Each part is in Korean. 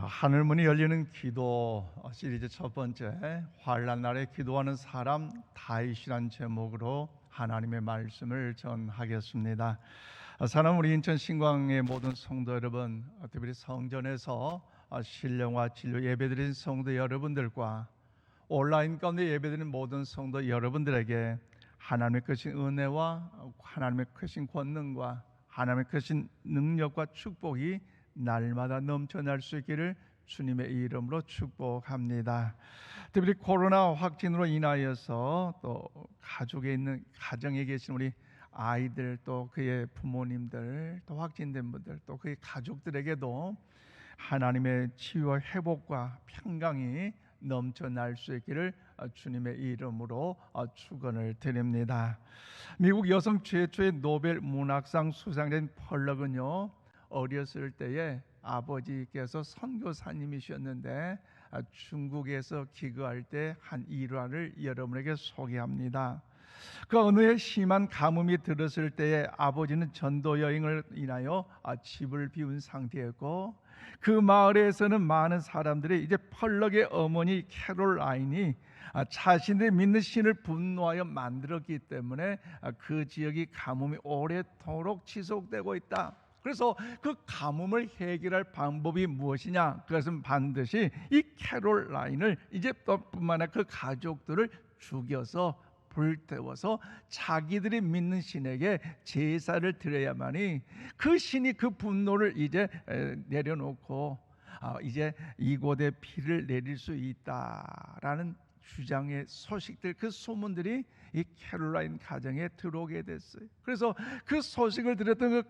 하늘문이 열리는 기도 시리즈 첫 번째, 환난 날에 기도하는 사람 다윗이란 제목으로 하나님의 말씀을 전하겠습니다. 사랑하는 우리 인천 신광의 모든 성도 여러분, 특별히 성전에서 신령과 진료 예배드린 성도 여러분들과 온라인 가운데 예배드리는 모든 성도 여러분들에게 하나님의 크신 은혜와 하나님의 크신 권능과 하나님의 크신 능력과 축복이 날마다 넘쳐날 수 있기를 주님의 이름으로 축복합니다. 특별히 코로나 확진으로 인하여서 또 가정에 계신 우리 아이들, 또 그의 부모님들, 또 확진된 분들, 또 그의 가족들에게도 하나님의 치유와 회복과 평강이 넘쳐날 수 있기를 주님의 이름으로 축원을 드립니다. 미국 여성 최초의 노벨 문학상 수상된 펄럭은요, 어렸을 때에 아버지께서 선교사님이셨는데 중국에서 기거할 때 한 일화를 여러분에게 소개합니다. 그 어느 해 심한 가뭄이 들었을 때에 아버지는 전도 여행을 인하여 집을 비운 상태였고, 그 마을에서는 많은 사람들이 이제 펄럭의 어머니 캐롤라인이 자신들이 믿는 신을 분노하여 만들었기 때문에 그 지역이 가뭄이 오래도록 지속되고 있다. 그래서 그 가뭄을 해결할 방법이 무엇이냐? 그것은 반드시 이 캐롤라인을 이제 뿐만 아니라 그 가족들을 죽여서 불태워서 자기들이 믿는 신에게 제사를 드려야만이 그 신이 그 분노를 이제 내려놓고 이제 이곳에 비를 내릴 수 있다라는 주장의 소식들, 그 소문들이 이 캐롤라인 가정에 들어오게 됐어요. 그래서 그 소식을 들었던 그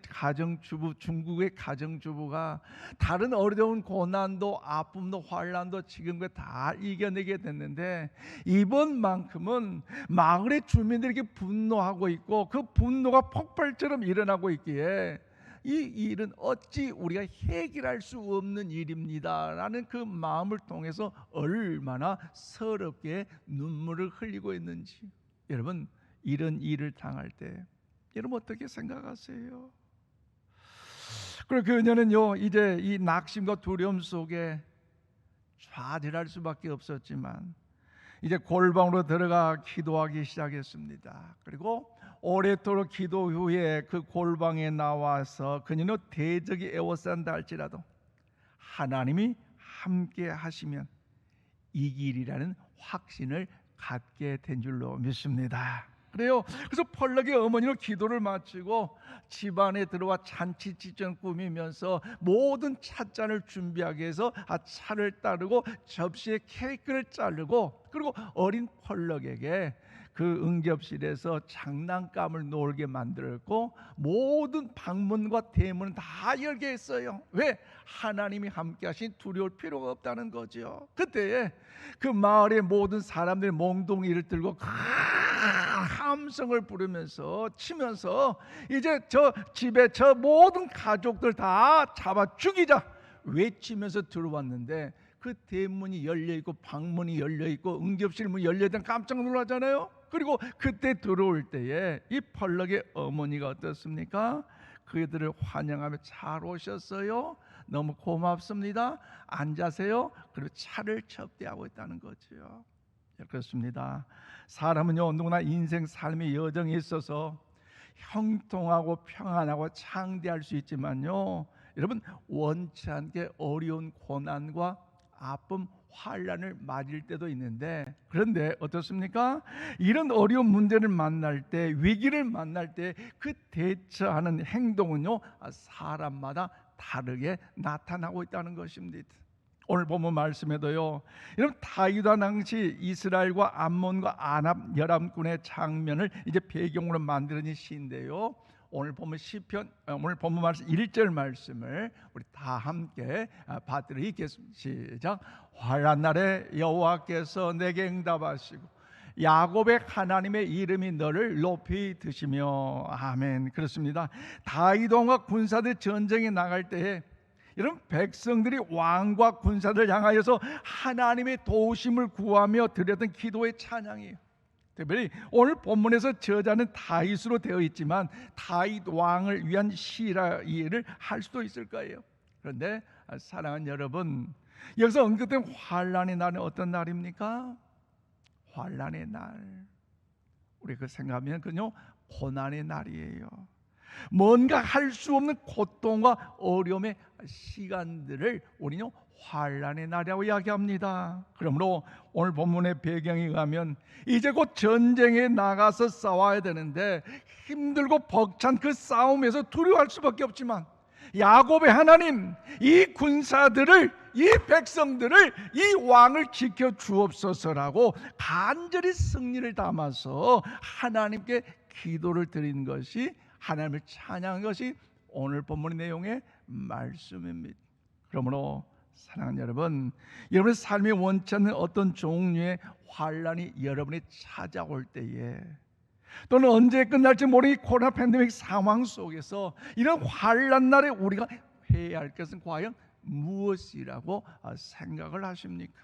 가정주부, 중국의 가정주부가 다른 어려운 고난도, 아픔도, 환난도 지금과 다 이겨내게 됐는데, 이번만큼은 마을의 주민들에게 분노하고 있고 그 분노가 폭발처럼 일어나고 있기에 이 일은 어찌 우리가 해결할 수 없는 일입니다 라는 그 마음을 통해서 얼마나 서럽게 눈물을 흘리고 있는지, 여러분 이런 일을 당할 때 여러분 어떻게 생각하세요? 그리고 그녀는요 이제 이 낙심과 두려움 속에 좌절할 수밖에 없었지만 이제 골방으로 들어가 기도하기 시작했습니다. 그리고 오랫도록 기도 후에 그 골방에 나와서 그녀는 대적이 에워싼다 할지라도 하나님이 함께 하시면 이길이라는 확신을 갖게 된 줄로 믿습니다. 그래요. 그래서 펄럭의 어머니는 기도를 마치고 집안에 들어와 잔치 직전 꾸미면서 모든 찻잔을 준비하기 위해서 차를 따르고 접시에 케이크를 자르고, 그리고 어린 펄럭에게 그 응접실에서 장난감을 놀게 만들었고 모든 방문과 대문을 다 열게 했어요. 왜? 하나님이 함께 하신 두려울 필요가 없다는 거죠. 그때에 그 마을의 모든 사람들이 몽둥이를 들고 함성을 부르면서 치면서 이제 저 집에 저 모든 가족들 다 잡아 죽이자 외치면서 들어왔는데, 그 대문이 열려있고 방문이 열려있고 응접실 문이 열려있다면 깜짝 놀라잖아요. 그리고 그때 들어올 때에 이 펄럭의 어머니가 어떻습니까? 그들을 환영하며 잘 오셨어요, 너무 고맙습니다, 앉으세요, 그리고 차를 접대하고 있다는 거죠. 그렇습니다. 사람은요 누구나 인생 삶의 여정이 있어서 형통하고 평안하고 창대할 수 있지만요, 여러분 원치 않게 어려운 고난과 아픔, 환난을 맞을 때도 있는데, 그런데 어떻습니까? 이런 어려운 문제를 만날 때, 위기를 만날 때 그 대처하는 행동은요 사람마다 다르게 나타나고 있다는 것입니다. 오늘 본문 말씀에도요, 여러분 다윗과 당시 이스라엘과 암몬과 아합 열암군의 장면을 이제 배경으로 만드는 시인데요, 오늘 본문 시편, 오늘 본문 말씀 1절 말씀을 우리 다 함께 받들어 읽겠습니다. 시작. 환난 날에 여호와께서 내게 응답하시고 야곱의 하나님의 이름이 너를 높이 드시며. 아멘. 그렇습니다. 다윗 왕과 군사들 전쟁에 나갈 때에 여러분 백성들이 왕과 군사들 향하여서 하나님의 도우심을 구하며 드렸던 기도의 찬양이에요. 특별히 오늘 본문에서 저자는 다윗으로 되어 있지만 다윗 왕을 위한 시라를 할 수도 있을 거예요. 그런데 사랑하는 여러분, 여기서 언급된 환난의 날은 어떤 날입니까? 환난의 날. 우리 그 생각하면 그냥 고난의 날이에요. 뭔가 할 수 없는 고통과 어려움의 시간들을 우리는 환난의 날이라고 이야기합니다. 그러므로 오늘 본문의 배경에 의하면 이제 곧 전쟁에 나가서 싸워야 되는데 힘들고 벅찬 그 싸움에서 두려워할 수밖에 없지만 야곱의 하나님, 이 군사들을, 이 백성들을, 이 왕을 지켜 주옵소서라고 간절히 승리를 담아서 하나님께 기도를 드린 것이, 하나님을 찬양한 것이 오늘 본문의 내용의 말씀입니다. 그러므로 사랑하는 여러분, 여러분의 삶에 원치 않는 어떤 종류의 환난이 여러분이 찾아올 때에, 또는 언제 끝날지 모르는 코로나 팬데믹 상황 속에서 이런 환난 날에 우리가 해야 할 것은 과연 무엇이라고 생각을 하십니까?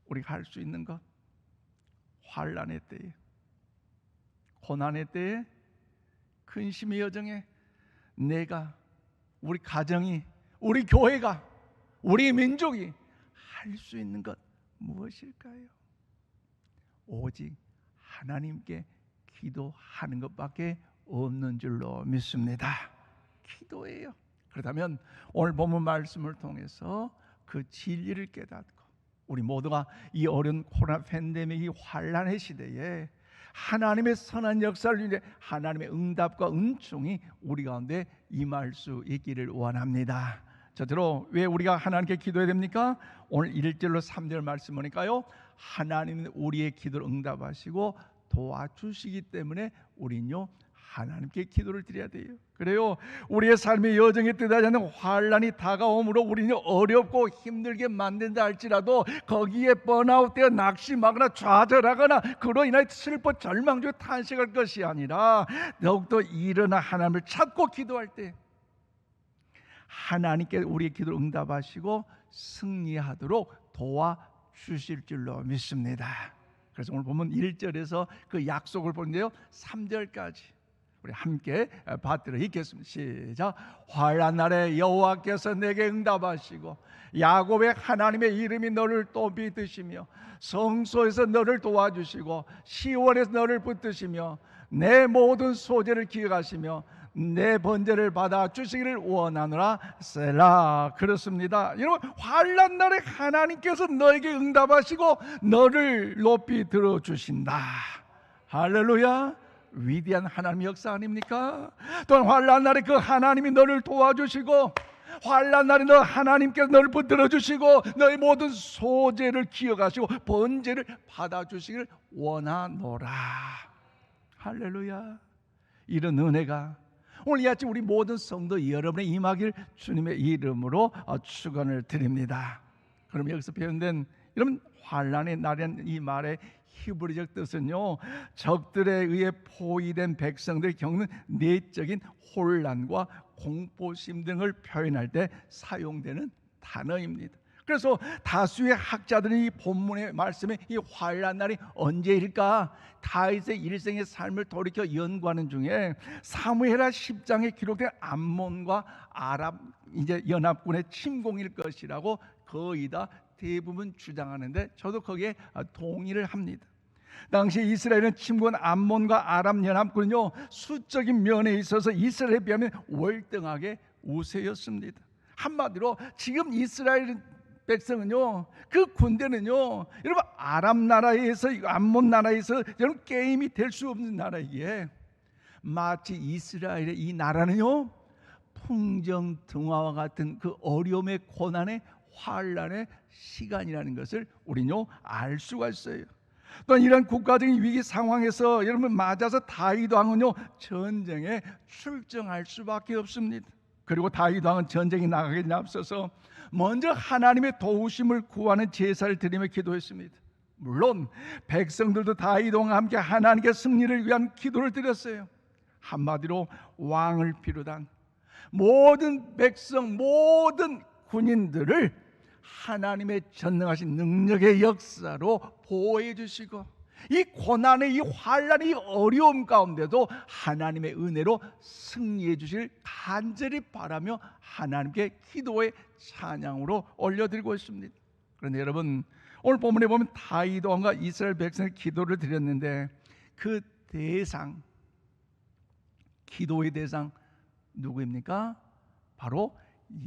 우리가 할 수 있는 것, 환난의 때에, 고난의 때에, 근심의 여정에 내가, 우리 가정이, 우리 교회가, 우리 민족이 할 수 있는 것 무엇일까요? 오직 하나님께 기도하는 것밖에 없는 줄로 믿습니다. 기도예요. 그렇다면 오늘 본문 말씀을 통해서 그 진리를 깨닫고 우리 모두가 이 어려운 코로나 팬데믹이 환난의 시대에 하나님의 선한 역사를 위해 하나님의 응답과 은총이 우리 가운데 임할 수 있기를 원합니다. 저대로 왜 우리가 하나님께 기도해야 됩니까? 오늘 1절로 3절 말씀 보니까요, 하나님은 우리의 기도를 응답하시고 도와주시기 때문에 우리는요 하나님께 기도를 드려야 돼요. 그래요, 우리의 삶의 여정에 뜻하지 않는 환난이 다가오므로 우리는 어렵고 힘들게 만든다 할지라도 거기에 번아웃되어 낙심하거나 좌절하거나 그로 인하여 슬퍼 절망적으로 탄식할 것이 아니라 더욱더 일어나 하나님을 찾고 기도할 때 하나님께 우리의 기도를 응답하시고 승리하도록 도와주실 줄로 믿습니다. 그래서 오늘 보면 1절에서 그 약속을 보는데요, 3절까지 우리 함께 받들어 읽겠습니다. 시작. 환난 날에 여호와께서 내게 응답하시고 야곱의 하나님의 이름이 너를 높이 드시며 성소에서 너를 도와주시고 시온에서 너를 붙드시며 내 모든 소재를 기억하시며 내 번제를 받아 주시기를 원하노라. 셀라. 그렇습니다. 여러분, 환난 날에 하나님께서 너에게 응답하시고 너를 높이 들어주신다. 할렐루야. 위대한 하나님의 역사 아닙니까? 또한 환난 날에 그 하나님이 너를 도와주시고 환난 날에 너 하나님께서 너를 붙들어 주시고 너의 모든 소재를 기억하시고 번제를 받아주시기를 원하노라. 할렐루야. 이런 은혜가 오늘 이 아침 우리 모든 성도 여러분의 임하길 주님의 이름으로 축원을 드립니다. 그럼 여기서 표현된 여러분 환난의 날이라는 이 말의 히브리적 뜻은요, 적들에 의해 포위된 백성들이 겪는 내적인 혼란과 공포심 등을 표현할 때 사용되는 단어입니다. 그래서 다수의 학자들이 이 본문의 말씀에 이 환난 날이 언제일까? 다윗의 일생의 삶을 돌이켜 연구하는 중에 사무엘하 10장에 기록된 암몬과 아랍 이제 연합군의 침공일 것이라고 거의 다 대부분 주장하는데 저도 거기에 동의를 합니다. 당시 이스라엘은 침공한 암몬과 아랍 연합군은요 수적인 면에 있어서 이스라엘에 비하면 월등하게 우세였습니다. 한마디로 지금 이스라엘 백성은요, 그 군대는요, 여러분 아랍 나라에서 암몬 나라에서 여러분 게임이 될 수 없는 나라이기에 마치 이스라엘의 이 나라는요 풍정등화와 같은 그 어려움의 고난의 환난의 시간이라는 것을 우리는요 알 수가 있어요. 또한 이런 국가적인 위기 상황에서 여러분 맞아서 다윗 왕은요 전쟁에 출정할 수밖에 없습니다. 그리고 다윗 왕은 전쟁에 나가기 전에 앞서서 먼저 하나님의 도우심을 구하는 제사를 드리며 기도했습니다. 물론 백성들도 다윗 왕과 함께 하나님께 승리를 위한 기도를 드렸어요. 한마디로 왕을 비롯한 모든 백성, 모든 군인들을 하나님의 전능하신 능력의 역사로 보호해 주시고 이 고난의 이 환난의 이 어려움 가운데도 하나님의 은혜로 승리해 주실 간절히 바라며 하나님께 기도의 찬양으로 올려드리고 있습니다. 그런데 여러분, 오늘 본문에 보면 다윗 왕과 이스라엘 백성의 기도를 드렸는데 그 대상, 기도의 대상 누구입니까? 바로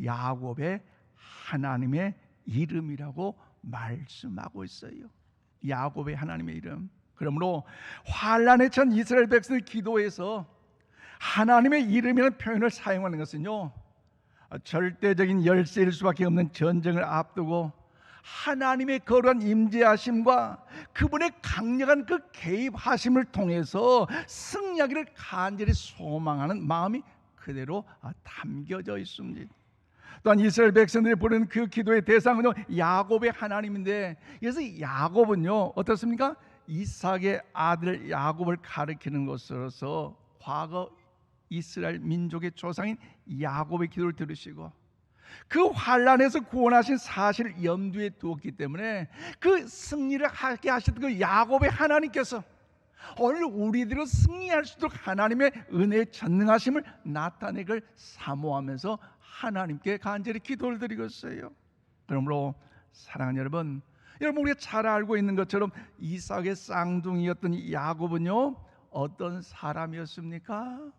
야곱의 하나님의 이름이라고 말씀하고 있어요. 야곱의 하나님의 이름. 그러므로 환난에 처한 이스라엘 백성의 기도에서 하나님의 이름이라는 표현을 사용하는 것은요, 절대적인 열세일 수밖에 없는 전쟁을 앞두고 하나님의 거룩한 임재하심과 그분의 강력한 그 개입하심을 통해서 승리하기를 간절히 소망하는 마음이 그대로 담겨져 있습니다. 또한 이스라엘 백성들이 부르는 그 기도의 대상은요, 야곱의 하나님인데, 그래서 야곱은요 어떻습니까? 이삭의 아들 야곱을 가리키는 것으로서 과거 이스라엘 민족의 조상인 야곱의 기도를 들으시고 그 환난에서 구원하신 사실을 염두에 두었기 때문에 그 승리를 하게 하셨던 그 야곱의 하나님께서 오늘 우리들은 승리할 수 있도록 하나님의 은혜의 전능하심을 나타내길 사모하면서 하나님께 간절히 기도를 드리고 있어요. 그러므로 사랑하는 여러분, 우리가 잘 알고 있는 것처럼 이삭의 쌍둥이였던 이 야곱은요 어떤 사람이었습니까?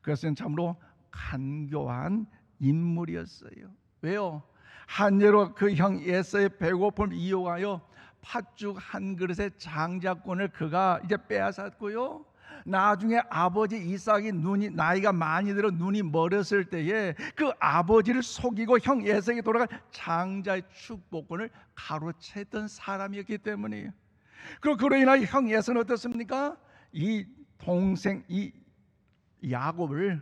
그것은 참으로 간교한 인물이었어요. 왜요? 한 예로 그 형 에서의 배고픔을 이용하여 팥죽 한 그릇의 장자권을 그가 이제 빼앗았고요, 나중에 아버지 이삭이 나이가 많이 들어 눈이 멀었을 때에 그 아버지를 속이고 형 에서에게 돌아갈 장자의 축복권을 가로챘던 사람이었기 때문이에요. 그리고 그로 인하여 형 에서는 어떻습니까? 이 동생 이 야곱을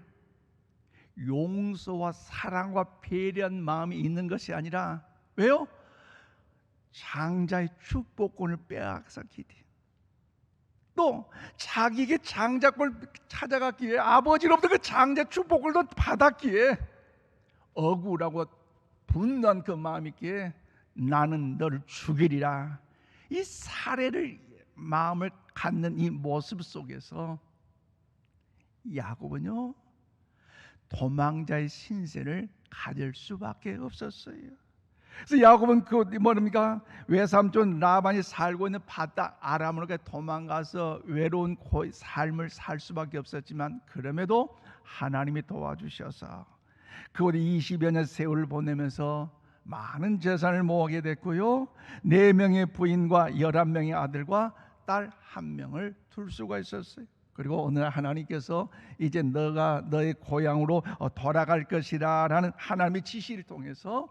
용서와 사랑과 배려한 마음이 있는 것이 아니라, 왜요? 장자의 축복권을 빼앗았기 때문에, 또 자기에게 장자권을 찾아갔기에 아버지로부터 그 장자 축복권도 받았기에 억울하고 분노한 그 마음이 있기에 나는 너를 죽이리라, 이 살해를 마음을 갖는 이 모습 속에서 야곱은요 도망자의 신세를 가질 수밖에 없었어요. 그래서 야곱은 그 뭡니까? 외삼촌 라반이 살고 있는 바다 아람으로 도망가서 외로운 삶을 살 수밖에 없었지만, 그럼에도 하나님이 도와주셔서 그곳에 20여 년 세월을 보내면서 많은 재산을 모으게 됐고요, 4명의 부인과 11명의 아들과 딸 1명을 둘 수가 있었어요. 그리고 어느 날 하나님께서 이제 너가 너의 고향으로 돌아갈 것이라 라는 하나님의 지시를 통해서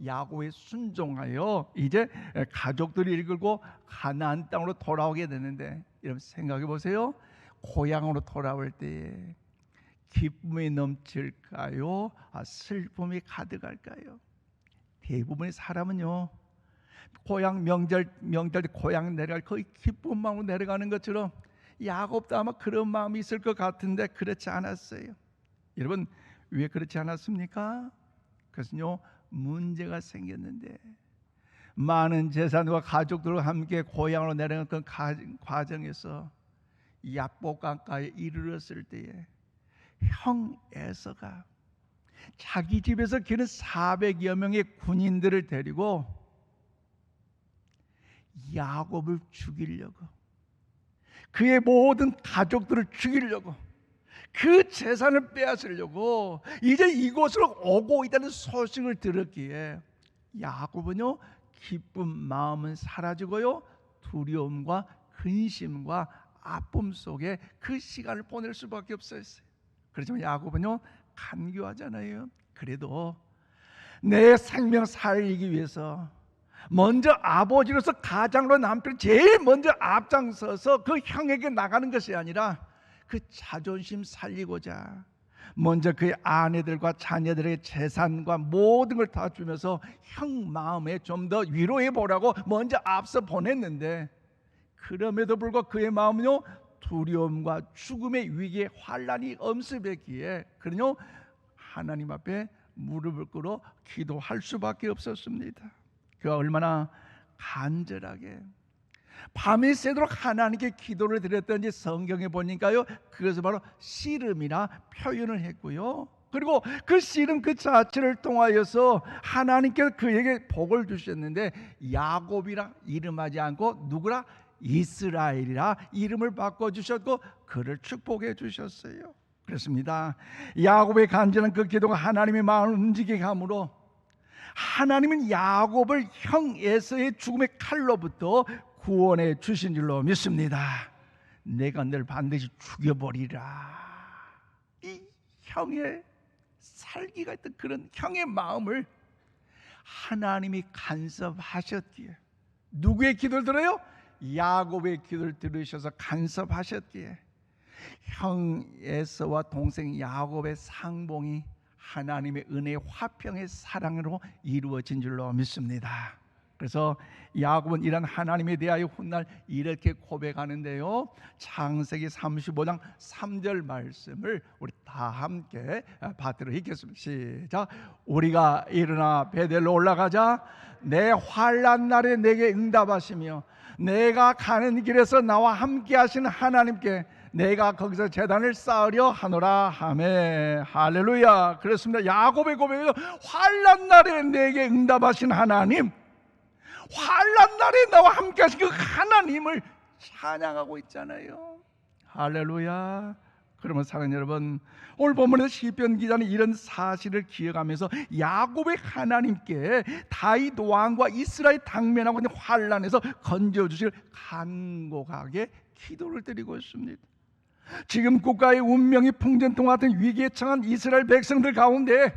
야곱에 순종하여 이제 가족들이 이끌고 가나안 땅으로 돌아오게 되는데, 여러분 생각해 보세요. 고향으로 돌아올 때에 기쁨이 넘칠까요? 슬픔이 가득할까요? 대부분의 사람은요 고향 명절 때 고향 내려갈 거의 기쁜 마음으로 내려가는 것처럼 야곱도 아마 그런 마음이 있을 것 같은데 그렇지 않았어요. 여러분 왜 그렇지 않았습니까? 그것은요 문제가 생겼는데, 많은 재산과 가족들과 함께 고향으로 내려간 그 과정에서 야복강가에 이르렀을 때에 형 에서가 자기 집에서 기른 400여 명의 군인들을 데리고 야곱을 죽이려고, 그의 모든 가족들을 죽이려고, 그 재산을 빼앗으려고 이제 이곳으로 오고 있다는 소식을 들었기에 야곱은요 기쁜 마음은 사라지고요 두려움과 근심과 아픔 속에 그 시간을 보낼 수밖에 없었어요. 그렇지만 야곱은요 간교하잖아요. 그래도 내 생명 살리기 위해서 먼저 아버지로서 가장으로 남편을 제일 먼저 앞장서서 그 형에게 나가는 것이 아니라 그 자존심 살리고자 먼저 그의 아내들과 자녀들의 재산과 모든 걸 다 주면서 형 마음에 좀 더 위로해 보라고 먼저 앞서 보냈는데, 그럼에도 불구하고 그의 마음은요 두려움과 죽음의 위기에 환난이 엄습했기에 그는요 하나님 앞에 무릎을 꿇어 기도할 수밖에 없었습니다. 그가 얼마나 간절하게 밤이 새도록 하나님께 기도를 드렸던지 성경에 보니까요, 그것을 바로 씨름이라 표현을 했고요. 그리고 그 씨름 그 자체를 통하여서 하나님께서 그에게 복을 주셨는데, 야곱이라 이름하지 않고 누구라? 이스라엘이라 이름을 바꿔주셨고 그를 축복해 주셨어요. 그렇습니다. 야곱의 간절한 그 기도가 하나님의 마음을 움직이게 하므로 하나님은 야곱을 형 에서의 죽음의 칼로부터 구원해 주신 줄로 믿습니다. 내가 널 반드시 죽여버리라. 이 형의 살기가 있던 그런 형의 마음을 하나님이 간섭하셨기에, 누구의 기도를 들어요? 야곱의 기도를 들으셔서 간섭하셨기에 형 에서와 동생 야곱의 상봉이 하나님의 은혜의 화평의 사랑으로 이루어진 줄로 믿습니다. 그래서 야곱은 이런 하나님에 대하여 훗날 이렇게 고백하는데요, 창세기 35장 3절 말씀을 우리 다 함께 받들어 읽겠습니다. 시작. 우리가 일어나 베델로 올라가자. 내 환난 날에 내게 응답하시며 내가 가는 길에서 나와 함께 하시는 하나님께 내가 거기서 제단을 쌓으려 하노라 하메. 할렐루야. 그렇습니다. 야곱의 고백은 환난 날에 내게 응답하신 하나님, 환난 날에 나와 함께 하신 그 하나님을 찬양하고 있잖아요. 할렐루야. 그러면 사랑하는 여러분, 오늘 본문에서 시편 기자는 이런 사실을 기억하면서 야곱의 하나님께 다윗 왕과 이스라엘 당면하고 있는 환난에서 건져주실 간곡하게 기도를 드리고 있습니다. 지금 국가의 운명이 풍전통 같은 위기에 처한 이스라엘 백성들 가운데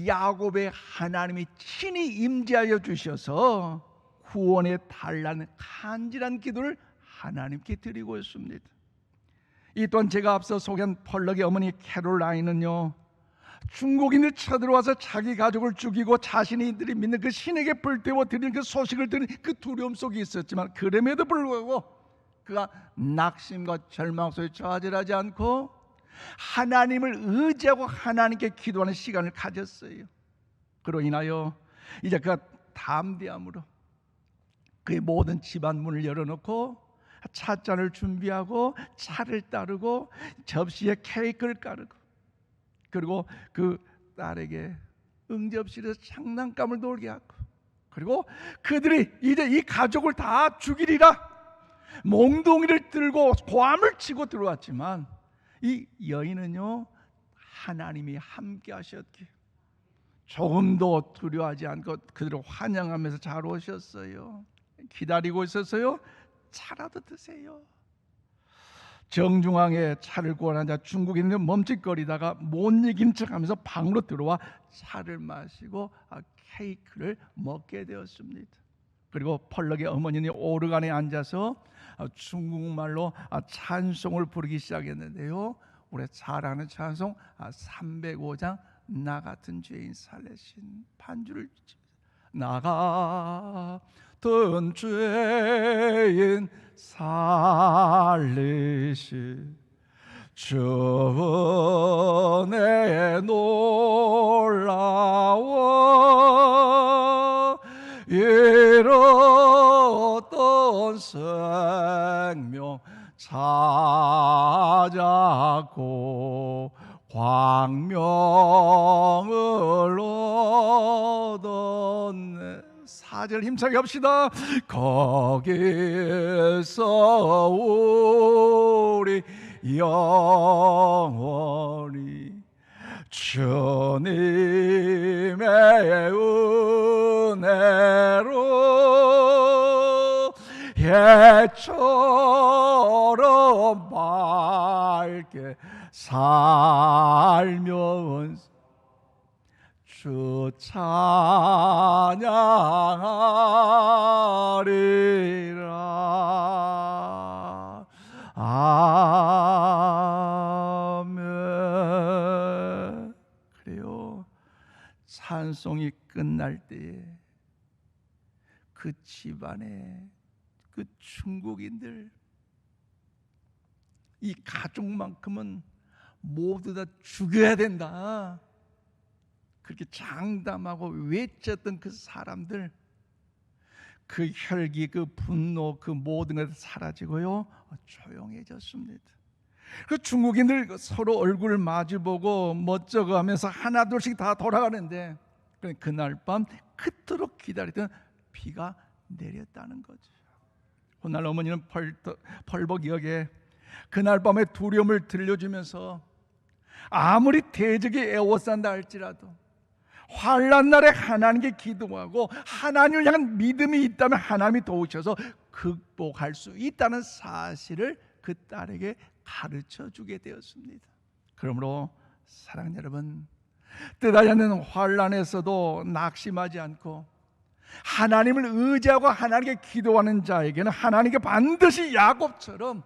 야곱의 하나님이 친히 임재하여 주셔서 구원해 달라는 간절한 기도를 하나님께 드리고 있습니다. 이 또한 제가 앞서 소개한 펄럭의 어머니 캐롤라인은요, 중국인들 쳐들어와서 자기 가족을 죽이고 자신이들이 믿는 그 신에게 불태워 드리는 그 소식을 들은 그 두려움 속에 있었지만, 그럼에도 불구하고 그가 낙심과 절망 속에 좌절하지 않고 하나님을 의지하고 하나님께 기도하는 시간을 가졌어요. 그로 인하여 이제 그가 담대함으로 그의 모든 집안 문을 열어놓고 찻잔을 준비하고 차를 따르고 접시에 케이크를 깔고, 그리고 그 딸에게 응접실에서 장난감을 놀게 하고, 그리고 그들이 이제 이 가족을 다 죽이리라 몽둥이를 들고 고함을 치고 들어왔지만, 이 여인은요, 하나님이 함께 하셨기에 조금도 두려워하지 않고 그들을 환영하면서 잘 오셨어요. 기다리고 있었어요. 차라도 드세요. 정중앙에 차를 구하자 중국인은 멈칫거리다가 못 이긴 척하면서 방으로 들어와 차를 마시고 케이크를 먹게 되었습니다. 그리고 펄럭의 어머니는 오르간에 앉아서 중국말로 찬송을 부르기 시작했는데요, 우리 잘 아는 찬송 305장 나 같은 죄인 살리신 반주를, 나 같은 죄인 살리신 주 은혜 놀라워 잃었던 생명 찾았고 광명을 얻었네. 4절 힘차게 합시다. 거기서 우리 영원히 주님의 은혜로 예처럼 밝게 살면 주 찬양하리라. 아멘. 그래요. 찬송이 끝날 때에 그 집안에 그 중국인들, 이 가족만큼은 모두 다 죽여야 된다, 그렇게 장담하고 외쳤던 그 사람들, 그 혈기, 그 분노, 그 모든 것이 사라지고요, 조용해졌습니다. 그 중국인들 서로 얼굴을 마주보고 멋쩍어하면서 하나둘씩 다 돌아가는데, 그날 밤 그토록 기다리던 비가 내렸다는 거죠. 훗날 어머니는 벌벅이하게 그날 밤에 두려움을 들려주면서 아무리 대적이 애워싼다 할지라도 환난 날에 하나님께 기도하고 하나님을 향한 믿음이 있다면 하나님이 도우셔서 극복할 수 있다는 사실을 그 딸에게 가르쳐 주게 되었습니다. 그러므로 사랑하는 여러분, 뜻하지 않는 환난에서도 낙심하지 않고 하나님을 의지하고 하나님께 기도하는 자에게는 하나님께 반드시 야곱처럼,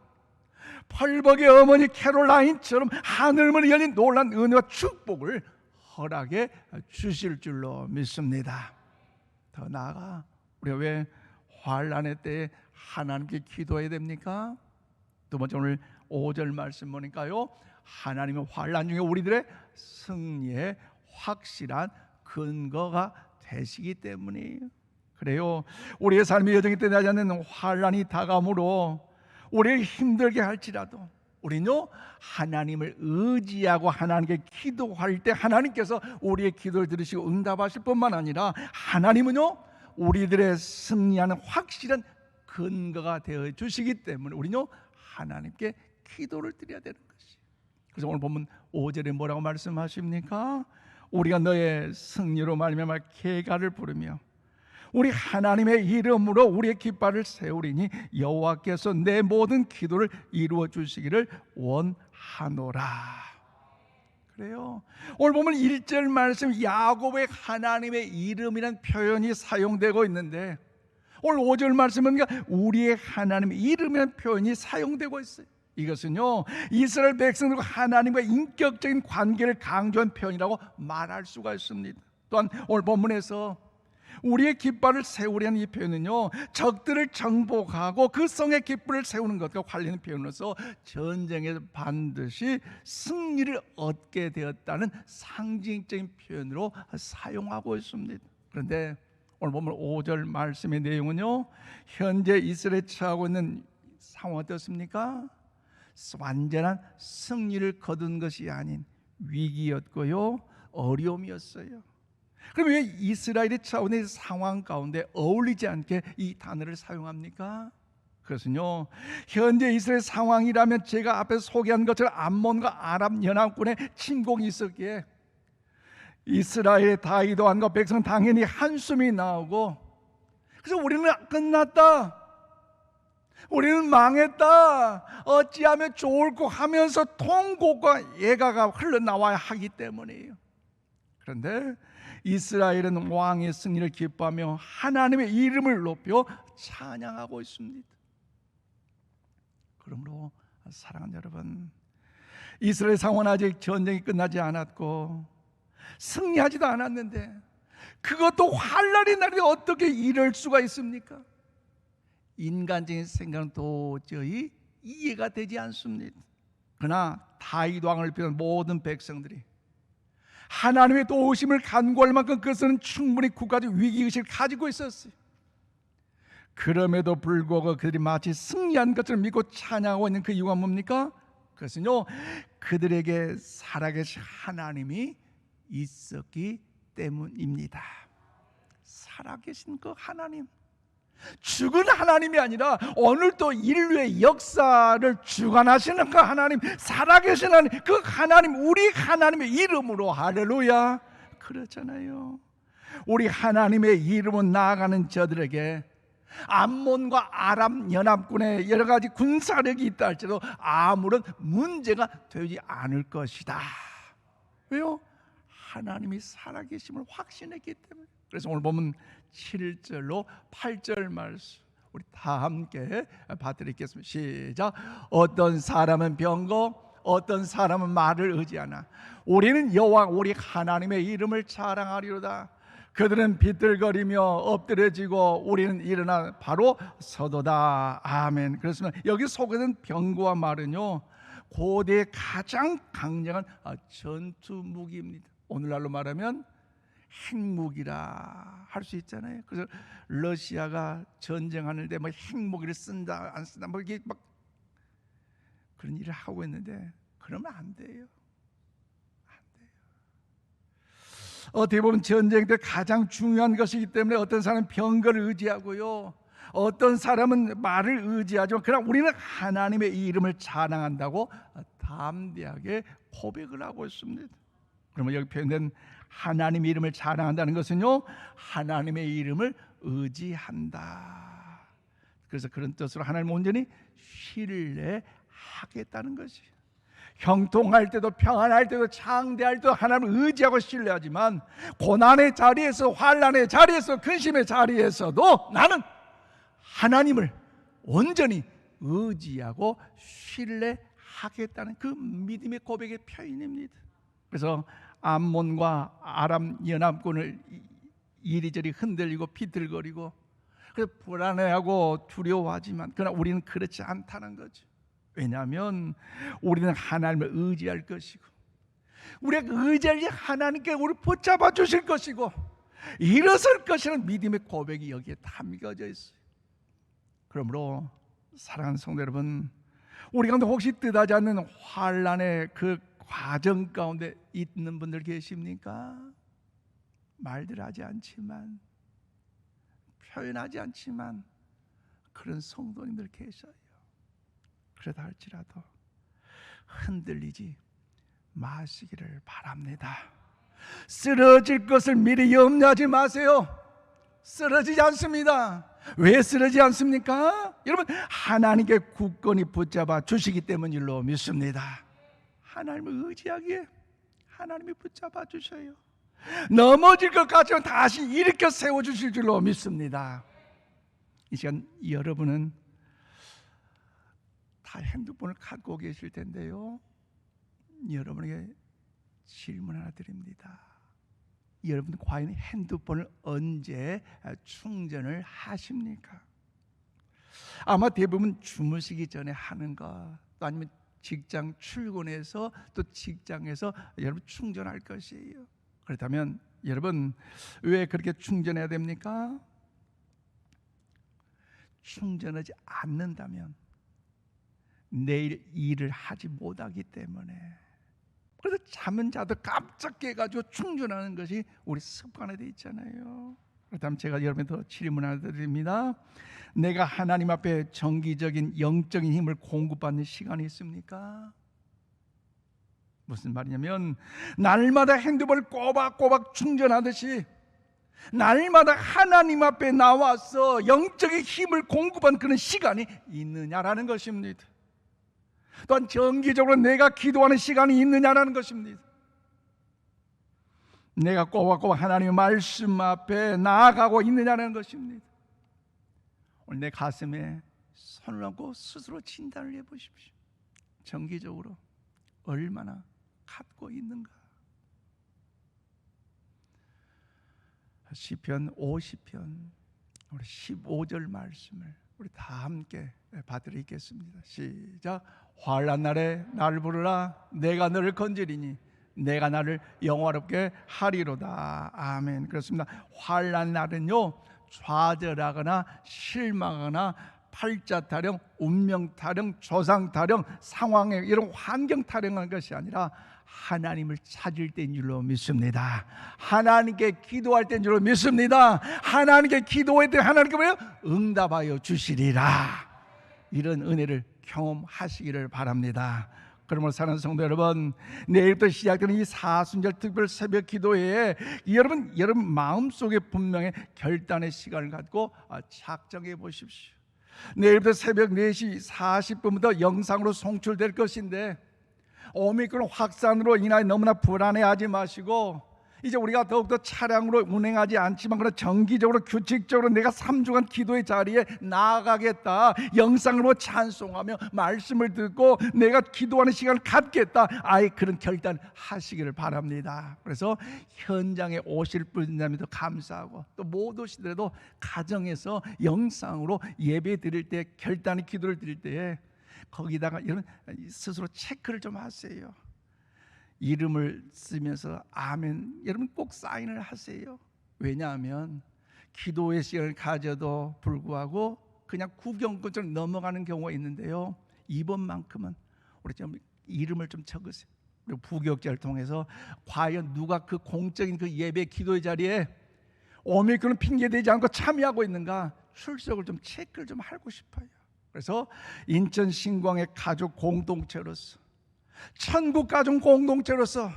벌벅의 어머니 캐롤라인처럼 하늘문이 열린 놀라운 은혜와 축복을 허락해 주실 줄로 믿습니다. 더 나아가 우리가 왜 환난의 때에 하나님께 기도해야 됩니까? 두 번째, 오늘 5절 말씀 보니까요, 하나님은 환난 중에 우리들의 승리의 확실한 근거가 되시기 때문이에요. 그래요, 우리의 삶의 여정이 끝나지 않는 환난이 다가오므로 우리를 힘들게 할지라도 우리는요, 하나님을 의지하고 하나님께 기도할 때 하나님께서 우리의 기도를 들으시고 응답하실 뿐만 아니라 하나님은요, 우리들의 승리하는 확실한 근거가 되어 주시기 때문에 우리는요, 하나님께 기도를 드려야 되는 것이에요. 그래서 오늘 보면 5절에 뭐라고 말씀하십니까? 우리가 너의 승리로 말미암아 계가를 부르며 우리 하나님의 이름으로 우리의 깃발을 세우리니 여호와께서 내 모든 기도를 이루어 주시기를 원하노라. 그래요, 오늘 보면 1절 말씀 야곱의 하나님의 이름이라는 표현이 사용되고 있는데, 오늘 5절 말씀은 우리의 하나님의 이름이라는 표현이 사용되고 있어요. 이것은요, 이스라엘 백성들과 하나님과 인격적인 관계를 강조한 표현이라고 말할 수가 있습니다. 또한 오늘 본문에서 우리의 깃발을 세우려는 이 표현은요, 적들을 정복하고 그 성의 깃발을 세우는 것과 관련된 표현으로서 전쟁에서 반드시 승리를 얻게 되었다는 상징적인 표현으로 사용하고 있습니다. 그런데 오늘 보면 5절 말씀의 내용은요, 현재 이스라엘에 처하고 있는 상황 어떻습니까? 완전한 승리를 거둔 것이 아닌 위기였고요, 어려움이었어요. 그럼 왜 이스라엘의 차원의 상황 가운데 어울리지 않게 이 단어를 사용합니까? 그것은요, 현재 이스라엘 상황이라면 제가 앞에서 소개한 것처럼 암몬과 아람 연합군의 침공이 있었기에 이스라엘의 다윗 왕과 백성 당연히 한숨이 나오고, 그래서 우리는 끝났다, 우리는 망했다, 어찌하면 좋을까 하면서 통곡과 예가가 흘러나와야 하기 때문이에요. 그런데 이스라엘은 왕의 승리를 기뻐하며 하나님의 이름을 높여 찬양하고 있습니다. 그러므로 사랑하는 여러분, 이스라엘 상황은 아직 전쟁이 끝나지 않았고 승리하지도 않았는데 그것도 환난의 날에 어떻게 이럴 수가 있습니까? 인간적인 생각은 도저히 이해가 되지 않습니다. 그러나 다윗 왕을 비롯한 모든 백성들이 하나님의 도우심을 간구할 만큼 그것은 충분히 국가적 위기의식을 가지고 있었어요. 그럼에도 불구하고 그들이 마치 승리한 것처럼 믿고 찬양하고 있는 그 이유가 뭡니까? 그것은요, 그들에게 살아계신 하나님이 있었기 때문입니다. 살아계신 그 하나님, 죽은 하나님이 아니라 오늘도 인류의 역사를 주관하시는 그 하나님, 살아계신 하나님, 그 하나님, 우리 하나님의 이름으로 할렐루야. 그렇잖아요. 우리 하나님의 이름으로 나아가는 저들에게 암몬과 아람 연합군의 여러 가지 군사력이 있다 할지라도 아무런 문제가 되지 않을 것이다. 왜요? 하나님이 살아계심을 확신했기 때문에. 그래서 오늘 보면 7절로 8절 말씀 우리 다 함께 받드리겠습니다. 시작. 어떤 사람은 병거, 어떤 사람은 말을 의지하나 우리는 여호와 우리 하나님의 이름을 자랑하리로다. 그들은 비틀거리며 엎드려지고 우리는 일어나 바로 서도다. 아멘. 그렇습니다. 여기 소개된 병거와 말은요, 고대의 가장 강력한 전투 무기입니다. 오늘날로 말하면 핵무기라 할 수 있잖아요. 그래서 러시아가 전쟁하는데 뭐 핵무기를 쓴다 안 쓴다 뭐 이게 막 그런 일을 하고 있는데 그러면 안 돼요. 어떻게 보면 전쟁 때 가장 중요한 것이기 때문에 어떤 사람은 병거를 의지하고요, 어떤 사람은 말을 의지하죠. 그러나 우리는 하나님의 이름을 자랑한다고 담대하게 고백을 하고 있습니다. 그러면 여기 표현된 하나님의 이름을 자랑한다는 것은요, 하나님의 이름을 의지한다. 그래서 그런 뜻으로 하나님 온전히 신뢰하겠다는 것이, 형통할 때도 평안할 때도 창대할 때도 하나님을 의지하고 신뢰하지만 고난의 자리에서, 환난의 자리에서, 근심의 자리에서도 나는 하나님을 온전히 의지하고 신뢰하겠다는 그 믿음의 고백의 표현입니다. 그래서 암몬과 아람 연합군을 이리저리 흔들리고 비틀거리고 그래서 불안해하고 두려워하지만 그러나 우리는 그렇지 않다는 거죠. 왜냐하면 우리는 하나님을 의지할 것이고 우리가 의지할 하나님께 우리를 붙잡아 주실 것이고 일어설 것이라는 믿음의 고백이 여기에 담겨져 있어요. 그러므로 사랑하는 성도 여러분, 우리 가운데 혹시 뜻하지 않는 환난의 그 과정 가운데 있는 분들 계십니까? 말들 하지 않지만, 표현하지 않지만 그런 성도님들 계셔요. 그러다 할지라도 흔들리지 마시기를 바랍니다. 쓰러질 것을 미리 염려하지 마세요. 쓰러지지 않습니다. 왜 쓰러지지 않습니까? 여러분, 하나님께 굳건히 붙잡아 주시기 때문일로 믿습니다. 하나님을 의지하기에 하나님이 붙잡아 주셔요. 넘어질 것 같지만 다시 일으켜 세워주실 줄로 믿습니다. 이 시간 여러분은 다 핸드폰을 갖고 계실 텐데요, 여러분에게 질문 하나 드립니다. 여러분 과연 핸드폰을 언제 충전을 하십니까? 아마 대부분 주무시기 전에 하는 것, 또 아니면 직장 출근해서 또 직장에서 여러분 충전할 것이에요. 그렇다면 여러분 왜 그렇게 충전해야 됩니까? 충전하지 않는다면 내일 일을 하지 못하기 때문에. 그래서 잠은 자도 깜짝 깨가지고 충전하는 것이 우리 습관에 돼 있잖아요. 그렇다면 제가 여러분께 더 질문 하나 드립니다. 내가 하나님 앞에 정기적인 영적인 힘을 공급받는 시간이 있습니까? 무슨 말이냐면 날마다 핸드폰을 꼬박꼬박 충전하듯이 날마다 하나님 앞에 나와서 영적인 힘을 공급하는 그런 시간이 있느냐라는 것입니다. 또한 정기적으로 내가 기도하는 시간이 있느냐라는 것입니다. 내가 꼬박꼬박 하나님의 말씀 앞에 나아가고 있느냐는 것입니다. 오늘 내 가슴에 손을 얹고 스스로 진단을 해보십시오. 정기적으로 얼마나 갖고 있는가. 시편 50편 우리 15절 말씀을 우리 다 함께 받들어 읽겠습니다. 시작. 환난 날에 나를 부르라. 내가 너를 건지리니 내가 나를 영화롭게 하리로다. 아멘. 그렇습니다. 환난 날은요, 좌절하거나 실망하거나 팔자 타령, 운명 타령, 조상 타령, 상황에 이런 환경 타령하는 것이 아니라 하나님을 찾을 때인 줄로 믿습니다. 하나님께 기도할 때인 줄로 믿습니다. 하나님께 기도할 때 하나님께 뭐예요? 응답하여 주시리라. 이런 은혜를 경험하시기를 바랍니다. 그러므로 사랑하는 성도 여러분, 내일부터 시작되는 이 사순절 특별 새벽 기도회에 여러분 마음속에 분명히 결단의 시간을 갖고 작정해 보십시오. 내일부터 새벽 4시 40분부터 영상으로 송출될 것인데 오미크론 확산으로 인하여 너무나 불안해하지 마시고 이제 우리가 더욱더 차량으로 운행하지 않지만 그러나 정기적으로 규칙적으로 내가 3주간 기도의 자리에 나아가겠다, 영상으로 찬송하며 말씀을 듣고 내가 기도하는 시간을 갖겠다, 그런 결단 하시기를 바랍니다. 그래서 현장에 오실 분들도 감사하고 또 못 오시더라도 가정에서 영상으로 예배 드릴 때, 결단의 기도를 드릴 때에 거기다가 여러분 스스로 체크를 좀 하세요. 이름을 쓰면서 아멘 여러분 꼭 사인을 하세요. 왜냐하면 기도의 시간을 가져도 불구하고 그냥 구경꾼처럼 넘어가는 경우가 있는데요, 이번만큼은 우리 좀 이름을 좀 적으세요. 그리고 부교육자를 통해서 과연 누가 그 공적인 그 예배 기도의 자리에 오미크론 핑계대지 않고 참여하고 있는가 출석을 좀 체크를 좀 하고 싶어요. 그래서 인천 신광의 가족 공동체로서, 천국 가족 공동체로서,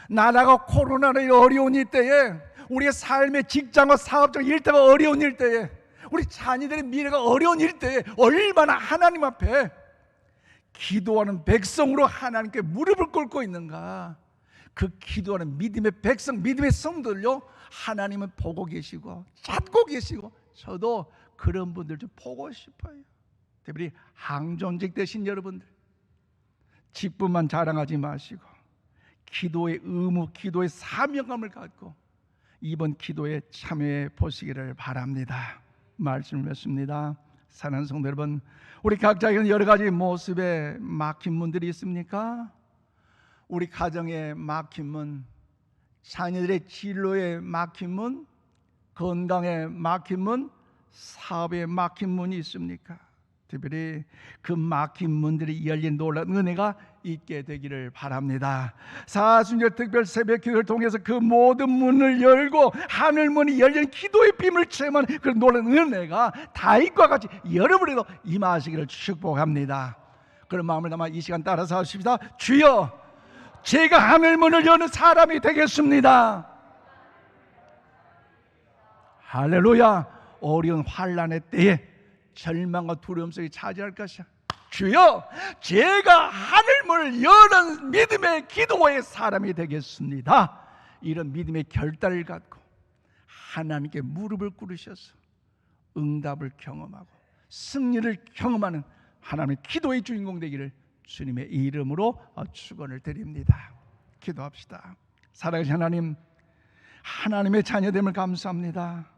나라가 코로나로 어려운 이때에, 우리의 삶의 직장과 사업적 일터가 어려운 일때에, 우리 자녀들의 미래가 어려운 일때에 얼마나 하나님 앞에 기도하는 백성으로 하나님께 무릎을 꿇고 있는가. 그 기도하는 믿음의 백성, 믿음의 성도들요, 하나님은 보고 계시고 찾고 계시고, 저도 그런 분들 좀 보고 싶어요. 특별히 항존직 되신 여러분들, 직분만 자랑하지 마시고 기도의 의무, 기도의 사명감을 갖고 이번 기도에 참여해 보시기를 바랍니다. 말씀을 맺습니다. 사랑하는 성도 여러분, 우리 각자에게는 여러 가지 모습의 막힌 문들이 있습니까? 우리 가정의 막힌 문, 자녀들의 진로의 막힌 문, 건강의 막힌 문, 사업의 막힌 문이 있습니까? 특별히 그 막힌 문들이 열린 놀라운 은혜가 있게 되기를 바랍니다. 사순절 특별 새벽 기도를 통해서 그 모든 문을 열고 하늘 문이 열린 기도의 빔을 체험하는 그런 놀라운 은혜가 다윗과 같이 여러분에도 임하시기를 축복합니다. 그런 마음을 담아 이 시간 따라서 하십시다. 주여, 제가 하늘 문을 여는 사람이 되겠습니다. 할렐루야. 어려운 환난의 때에 절망과 두려움 속에 차지할 것이야. 주여, 제가 하늘문을 여는 믿음의 기도의 사람이 되겠습니다. 이런 믿음의 결단을 갖고 하나님께 무릎을 꿇으셔서 응답을 경험하고 승리를 경험하는 하나님의 기도의 주인공 되기를 주님의 이름으로 축원을 드립니다. 기도합시다. 사랑하신 하나님, 하나님의 자녀됨을 감사합니다.